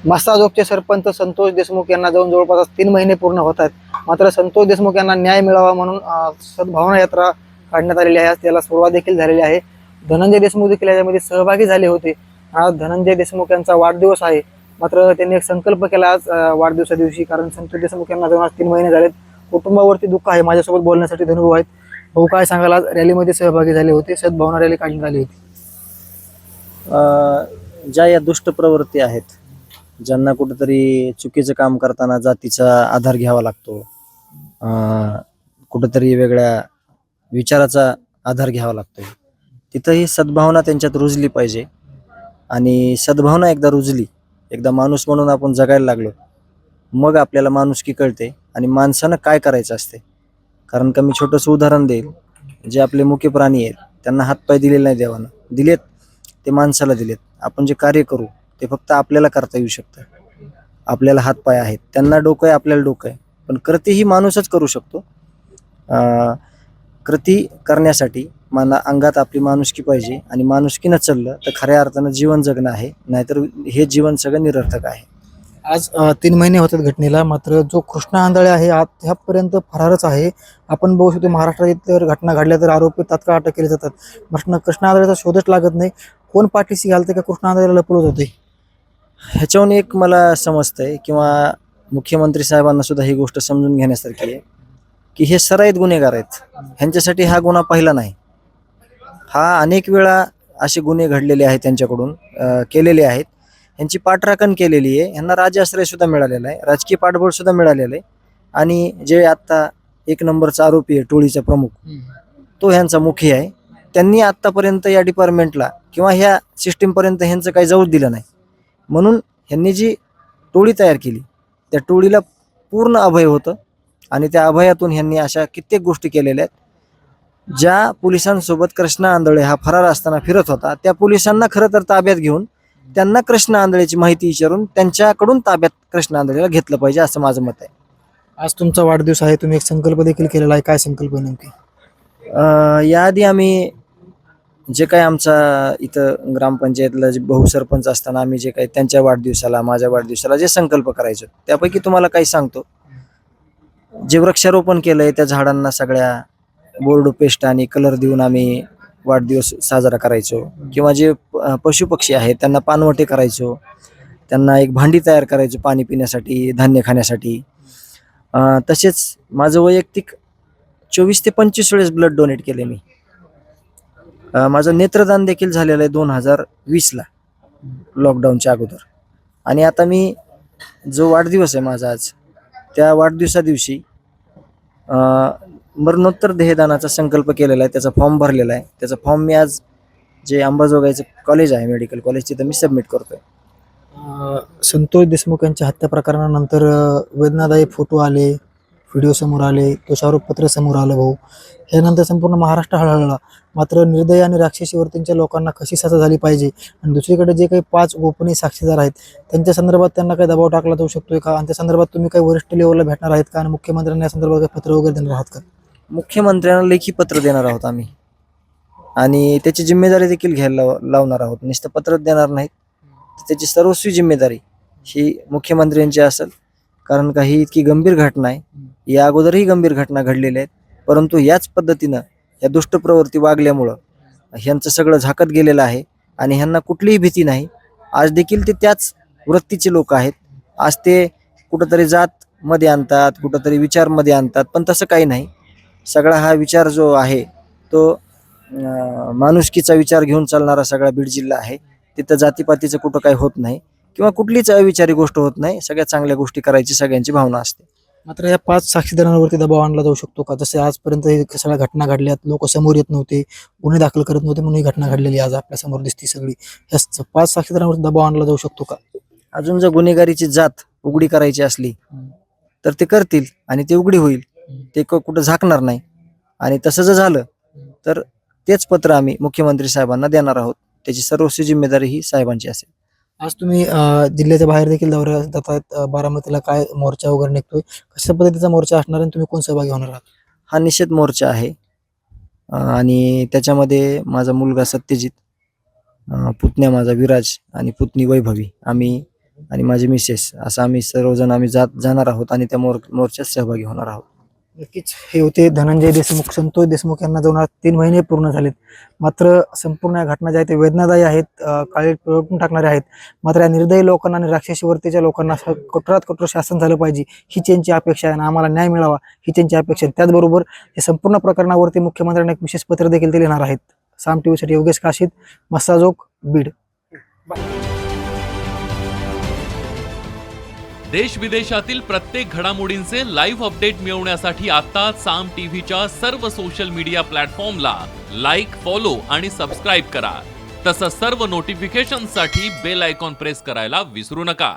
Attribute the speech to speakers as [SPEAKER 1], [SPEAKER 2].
[SPEAKER 1] मस्ताजोगचे सरपंच संतोष देशमुख यांना जाऊन जवळपास 3 महिने पूर्ण होत आहेत. मात्र संतोष देशमुख यांना न्याय मिळावा म्हणून सद्भावना यात्रा काढण्यात आलेली आहे. त्याला सुरुवात देखील झालेली आहे. धनंजय देशमुख देखील याच्यामध्ये सहभागी झाले होते. आज धनंजय देशमुख यांचा वाढदिवस आहे. मात्र त्यांनी एक संकल्प केला आज वाढदिवसा दिवशी, कारण संतोष देशमुख यांना जाऊन आज 3 महिने झालेत. कुटुंबावरती दुःख आहे. माझ्यासोबत बोलण्यासाठी धनुभाऊ आहेत. भाऊ, काय सांगाल? आज रॅलीमध्ये सहभागी झाले होते, सद्भावना रॅली काढण्यात आली होती.
[SPEAKER 2] ज्या या दुष्ट प्रवृत्ती आहेत, ज्यांना कुठेतरी चुकीचं काम करताना जातीचा आधार घ्यावा लागतो, कुठेतरी वेगळ्या विचाराचा आधार घ्यावा लागतो, तिथं ही सद्भावना त्यांच्यात रुजली पाहिजे. आणि सद्भावना एकदा रुजली, एकदा माणूस म्हणून आपण जगायला लागलो, मग आपल्याला माणुसकी कळते आणि माणसानं काय करायचं असते. कारण का मी छोटंसं उदाहरण देईल. जे आपले मुख्य प्राणी आहेत त्यांना हातपाय दिलेले नाही देवानं, दिलेत ते माणसाला दिलेत. आपण जे कार्य करू ते फक्त आपल्याला करता येऊ शकतं. आपल्याला हातपाय आहेत, त्यांना डोकं आहे, आपल्याला डोकं आहे, पण कृती ही माणूसच करू शकतो. कृती करण्यासाठी अंगात आपली माणुसकी पाहिजे, आणि माणुसकी न चाललं तर खऱ्या अर्थानं जीवन जगणं आहे, नाहीतर हे जीवन सगळं निरर्थक आहे.
[SPEAKER 1] आज 3 महिने होतात घटनेला. मात्र जो कृष्णा आंधळे आहे ह्यापर्यंत फरारच आहे. आपण बघू शकतो महाराष्ट्रात जर घटना घडल्या तर आरोपी तात्काळ अटक केले जातात. कृष्णा आंधळेचा शोधच लागत नाही. कोण पाठीशी घालते का कृष्णा आंधळेला लपवत होते?
[SPEAKER 2] ह्याच्यावरून एक मला समजतंय, किंवा मुख्यमंत्री साहेबांना सुद्धा ही गोष्ट समजून घेण्यासारखी आहे, की हे सराईत गुन्हेगार आहेत. ह्यांच्यासाठी हा गुन्हा पहिला नाही. हा अनेक वेळा असे गुन्हे घडलेले आहेत, त्यांच्याकडून केलेले आहेत. ह्यांची पाठराखण केलेली आहे. ह्यांना राज्याश्रय सुद्धा मिळालेला आहे, राजकीय पाठबळ सुद्धा मिळालेलं आहे. आणि जे आत्ता 1 नंबरचा आरोपी आहे, टोळीचा प्रमुख, तो ह्यांचा मुखी आहे. त्यांनी आत्तापर्यंत या डिपार्टमेंटला किंवा ह्या सिस्टीमपर्यंत ह्यांचं काही जाऊच दिलं नाही. म्हणून ह्यांनी जी टोळी तयार केली, त्या टोळीला पूर्ण अभय होतं, आणि त्या अभयातून ह्यांनी अशा कित्येक गोष्टी केलेल्या आहेत. ज्या पोलिसांसोबत कृष्णा आंधळे हा फरार असताना फिरत होता, त्या पोलिसांना खरं तर ताब्यात घेऊन त्यांना कृष्णा आंधळेची माहिती विचारून त्यांच्याकडून ताब्यात कृष्णा आंधळेला घेतलं पाहिजे, असं माझं मत आहे.
[SPEAKER 1] आज तुमचा वाढदिवस आहे, तुम्ही एक संकल्प देखील केलेला आहे. काय संकल्प नेमकी?
[SPEAKER 2] याआधी आम्ही जे काही आमचा इथं ग्रामपंचायतला जे बहुसरपंच असताना आम्ही जे काही त्यांच्या वाढदिवसाला, माझ्या वाढदिवसाला जे संकल्प करायचो, त्यापैकी तुम्हाला काही सांगतो. जे वृक्षारोपण केलंय त्या झाडांना सगळ्या बोर्ड पेस्ट आणि कलर देऊन आम्ही वाढदिवस साजरा करायचो. किंवा जे पशुपक्षी आहेत त्यांना पानवटे करायचो, त्यांना एक भांडी तयार करायचो पाणी पिण्यासाठी, धान्य खाण्यासाठी. तसेच माझं वैयक्तिक 24 ते 25 वेळेस ब्लड डोनेट केले मी. माझं नेत्रदान देखील झालेलं आहे 2020ला, लॉकडाऊनच्या अगोदर. आणि आता मी जो वाढदिवस आहे माझा आज, त्या वाढदिवसा दिवशी मरणोत्तर देहदानाचा संकल्प केलेला आहे. त्याचा फॉर्म भरलेला आहे. त्याचा फॉर्म मी आज जे अंबाजोगाईचं कॉलेज आहे, मेडिकल कॉलेज, तिथं मी सबमिट करतोय.
[SPEAKER 1] संतोष देशमुख यांच्या हत्या प्रकरणानंतर वेदनादायी फोटो आले, व्हिडिओ समोर आले, दोषारोपपत्र समोर आलं. भाऊ, ह्यानंतर संपूर्ण महाराष्ट्र हळहळला. मात्र निर्दयी आणि राक्षसी वर्तनच्या लोकांना कशी सजा झाली पाहिजे, आणि दुसरीकडे जे काही 5 गोपनीय साक्षीदार आहेत त्यांच्या संदर्भात त्यांना काही दबाव टाकला जाऊ शकतोय का, आणि त्या संदर्भात तुम्ही काही वरिष्ठ लेवलला भेटणार आहेत का, आणि मुख्यमंत्र्यांना या संदर्भात काही पत्र वगैरे देणार आहात का?
[SPEAKER 2] मुख्यमंत्र्यांना लेखी पत्र देणार आहोत आम्ही, आणि त्याची जिम्मेदारी देखील घ्यायला लावणार आहोत. नुसतं पत्रच देणार नाहीत, त्याची सर्वस्वी जिम्मेदारी ही मुख्यमंत्र्यांची असेल. कारण का ही इतकी गंभीर घटना आहे. या अगोदरही गंभीर घटना घडलेल्या आहेत, परंतु याच पद्धतीनं या दुष्ट प्रवृत्ती वागल्यामुळं ह्यांचं सगळं झाकत गेलेलं आहे, आणि ह्यांना कुठलीही भीती नाही. आज देखील ते त्याच वृत्तीचे लोक आहेत. आज ते कुठंतरी जातमध्ये आणतात, कुठंतरी विचारमध्ये आणतात, पण तसं काही नाही. सगळा हा विचार जो आहे तो माणुसकीचा विचार घेऊन चालणारा सगळा बीड जिल्हा आहे. तिथं जातीपातीचं कुठं काही होत नाही, किंवा कुठलीच अविचारी गोष्ट होत नाही. सगळ्या चांगल्या गोष्टी करायची सगळ्यांची भावना असते.
[SPEAKER 1] मात्र या 5 साक्षीदारांवरती दबाव आणला जाऊ शकतो का? जसे आजपर्यंत हे सगळ्या घटना घडल्यात, लोक समोर येत नव्हते, गुन्हे दाखल करत नव्हते, म्हणून ही घटना घडलेली आज आपल्या समोर दिसते सगळी. या 5 साक्षीदारांवरती दबाव आणला जाऊ शकतो का?
[SPEAKER 2] अजून जर गुन्हेगारीची जात उघडी करायची असली तर ते करतील, आणि ते उघडी होईल. ते कुठं झाकणार नाही. आणि तसं जर झालं तर तेच पत्र आम्ही मुख्यमंत्री साहेबांना देणार आहोत. त्याची सर्वस्वी जिम्मेदारी ही साहेबांची असेल.
[SPEAKER 1] आज तुम्ही जिल्ह्याच्या बाहेर देखील दौऱ्यात जात आहेत. बारामतीला काय मोर्चा वगैरे निघतोय, कशा पद्धतीचा मोर्चा असणार आणि तुम्ही कोण सहभागी होणार आहात?
[SPEAKER 2] हा निषेध मोर्चा आहे, आणि त्याच्यामध्ये माझा मुलगा सत्यजित, पुतण्या माझा विराज आणि पुतणी वैभवी, आम्ही आणि माझी मिसेस, असं आम्ही सर्वजण आम्ही जाणार आहोत आणि त्या मोर्चात सहभागी होणार आहोत.
[SPEAKER 1] नक्कीच हे होते धनंजय देशमुख. संतोष देशमुख यांना जाऊन आज 3 महिने पूर्ण झालेत. मात्र संपूर्ण या घटना ज्या आहेत ते वेदनादायी आहेत, काळी पिळवटून टाकणारे आहेत. मात्र या निर्दयी लोकांना आणि राक्षसी वृत्तीच्या लोकांना कठोरात कठोर शासन झालं पाहिजे ही त्यांची अपेक्षा आहे आणि आम्हाला न्याय मिळावा ही त्यांची अपेक्षा आहे. त्याचबरोबर हे संपूर्ण प्रकरणावरती मुख्यमंत्र्यांना एक विशेष पत्र देखील ते लिहिणार आहेत. साम टीव्हीसाठी योगेश काशीद, मस्साजोग, बीड.
[SPEAKER 3] देश विदेशातील प्रत्येक घडामोडींचे लाईव्ह अपडेट मिळवण्यासाठी आता साम टीव्हीच्या सर्व सोशल मीडिया प्लॅटफॉर्मला लाईक, फॉलो आणि सबस्क्राईब करा. तसंच सर्व नोटिफिकेशनसाठी बेल आयकॉन प्रेस करायला विसरू नका.